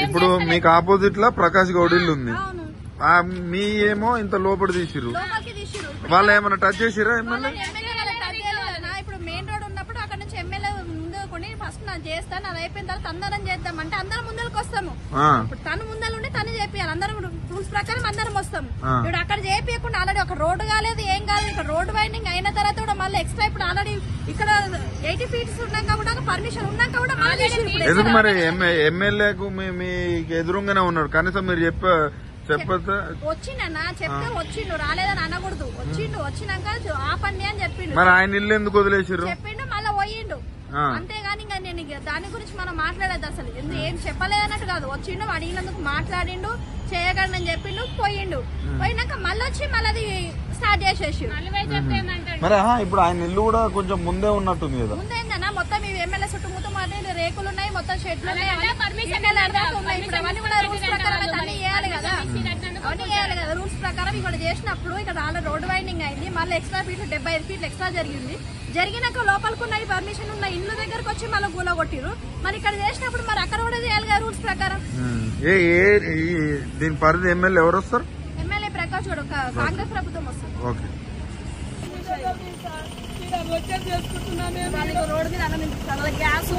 ఇప్పుడు మీకు ఆపోజిట్ లా ప్రకాష్ గౌడ్ ఇల్లు ఉంది, మీ ఏమో ఇంత లోపలి తీసిరు, వాళ్ళు ఏమైనా టచ్ చేసిరా ఎమ్మెల్యే? ఇప్పుడు మెయిన్ రోడ్ ఉన్నప్పుడు అక్కడ నుంచి ఎమ్మెల్యే ముందు కొని ఫస్ట్ నేను చేస్తాను, అది అయిపోయిన తర్వాత అందరం చేద్దాం అంటే అందరం ముందరకు వస్తాము. ఇప్పుడు తను ముందర ఉండి తను చేపియాలి, అందరం రూల్స్ ప్రకారం అందరం వస్తాము. ఇప్పుడు అక్కడ చేపించకుండా ఆల్రెడీ ఒక రోడ్డు కాలేదు, ఏం కాలేదు. ఇక్కడ రోడ్ వైండింగ్ అయిన తర్వాత కూడా మళ్ళీ ఎక్స్ట్రా ఇప్పుడు ఆల్రెడీ ఇక్కడ 80 feet ఉన్నాక కూడా పర్మిషన్ ఉన్నాక కూడా ఎందుకు మరి ఎమ్మెల్యేకు మీకు ఎదురుగానే ఉన్నాడు, కనీసం మీరు చెప్పొద్దా? వచ్చిండన్నా చెప్తే వచ్చిండు, రాలేదని అనకూడదు. వచ్చినాక ఆపండి అని చెప్పిండు. మరి ఆయన ఇల్లు ఎందుకు వదిలేసారు చెప్పిండు, మళ్ళీ పోయిండు. అంతేగాని ఇంకా నేను దాని గురించి మనం మాట్లాడేది అసలు ఏం చెప్పలేదన్నట్టు కాదు. వచ్చిండు, అడిగినందుకు మాట్లాడిండు, చేయగలనని చెప్పిండు, పోయిండు. పోయినాక మళ్ళీ వచ్చి మళ్ళీ స్టార్ట్ చేసేసి మరి ఇప్పుడు ఆయన ఇల్లు కూడా కొంచెం ముందే ఉన్నట్టుంది కదా. ముందేందన్నా మొత్తం ఇవి ఎమ్మెల్యే చుట్టుముట్టు మాట్లాడి రేకులు ఉన్నాయి, మొత్తం షెడ్లు ఉన్నాయి. ఇప్పుడు అవన్నీ కూడా రూల్స్ ప్రకారం అన్ని చేయాలి కదా, అవన్నీ చేయాలి కదా రూల్స్ ప్రకారం. ఇక్కడ చేసినప్పుడు ఇక్కడ ఆల్రెడీ రోడ్ వైండింగ్ అయింది, మళ్ళీ ఎక్స్ట్రా ఫీట్లు 75 feet ఎక్స్ట్రా జరిగింది. జరిగినాక లోపలికున్నది పర్మిషన్ ఉన్న ఇల్లు దగ్గరకు వచ్చి మళ్ళీ గూల కొట్టిరు. మరి ఇక్కడ చేసినప్పుడు మరి అక్కడ కూడా చేయాలి కదా రూల్స్ ప్రకారం. దీని పరిధి ఎమ్మెల్యే ఎవరు వస్తారు? ఎమ్మెల్యే ప్రకాష్ గౌడ్, కాంగ్రెస్ ప్రభుత్వం వస్తుంది. రోడ్ మీద అన్న గ్యాస్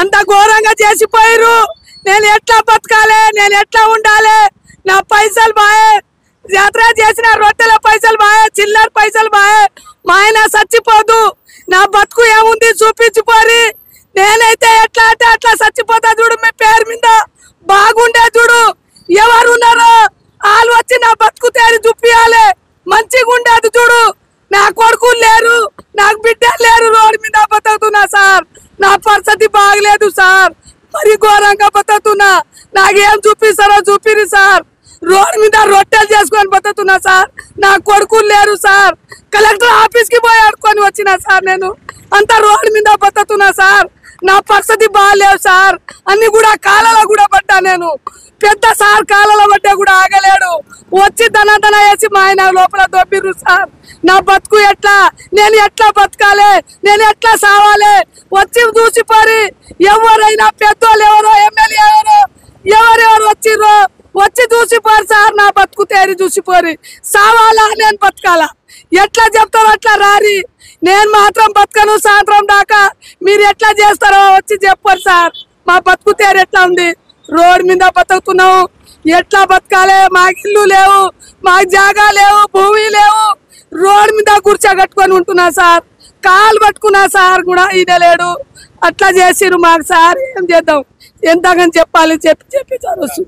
అంత ఘోరంగా చేసిపోయారు. నేను ఎట్లా బతకాలి, నేను ఎట్లా ఉండాలి? నా పైసలు బాయే, యాత్ర చేసిన రొట్టెల పైసలు బాయే, చిల్లర పైసలు బాయే. మా ఆయన చచ్చిపోదు, నా బతుకు ఏముంది చూపించిపోరి. నేనైతే ఎట్లా అంటే అట్లా చచ్చిపోతా చూడు. మీ పేరు మీద బాగుండే చూడు, ఎవరు ఉన్నారో వాళ్ళు వచ్చి నా బతుకు తేరి చూపియాలి. మంచిగా ఉండేది చూడు. నా కొడుకులు లేరు, నాకు బిడ్డలు లేరు, రోడ్డు మీద బతుకుతున్నా సార్. నా పరిస్థితి బాగలేదు సార్, మరి ఘోరంగా బతుకుతున్నా. నాకేం చూపిస్తారో చూపిరు సార్. రోడ్డు మీద రొట్టెలు చేసుకొని బతుకుతున్నా సార్. నా కొడుకులు లేరు సార్. కలెక్టర్ ఆఫీస్ కి పోయి ఆడుకొని వచ్చినా సార్. నేను అంత రోడ్డు మీద బతుకుతున్నా సార్. నా పరిస్థితి బాగాలేవు సార్. అన్ని కూడా కాలలో కూడా పడ్డా నేను. పెద్ద సార్ కాలలో పడ్డా కూడా ఆగలేడు. వచ్చి దన వేసి మా ఆయన లోపల దొబ్బిర్రు సార్. నా బతుకు ఎట్లా, నేను ఎట్లా బతకాలి, నేను ఎట్లా సావాలి? వచ్చి చూసిపోరి. ఎవరైనా పెద్దోళ్ళు ఎవరో, ఎమ్మెల్యే ఎవరెవరు వచ్చిర్రో వచ్చి చూసిపోరు సార్. నా బతుకు తేరి చూసిపోరి. సావాలా నేను బతకాలా? ఎట్లా చెప్తారో అట్లా రారి. నేను మాత్రం బతకను సాయంత్రం దాకా. మీరు ఎట్లా చేస్తారో వచ్చి చెప్పారు సార్. మా బతుకు తేరు ఎట్లా ఉంది? రోడ్ మీద బతుకుతున్నావు, ఎట్లా బతకాలి? మాకు ఇల్లు లేవు, మాకు జాగా లేవు, భూమి లేవు. రోడ్ మీద కూర్చోగట్టుకొని ఉంటున్నా సార్. కాలు పట్టుకున్నా సార్ కూడా ఈయనలేడు. అట్లా చేసిరు మాకు సార్. ఏం చేద్దాం? ఎంతగాని చెప్పాలి? చెప్పి చదవచ్చు.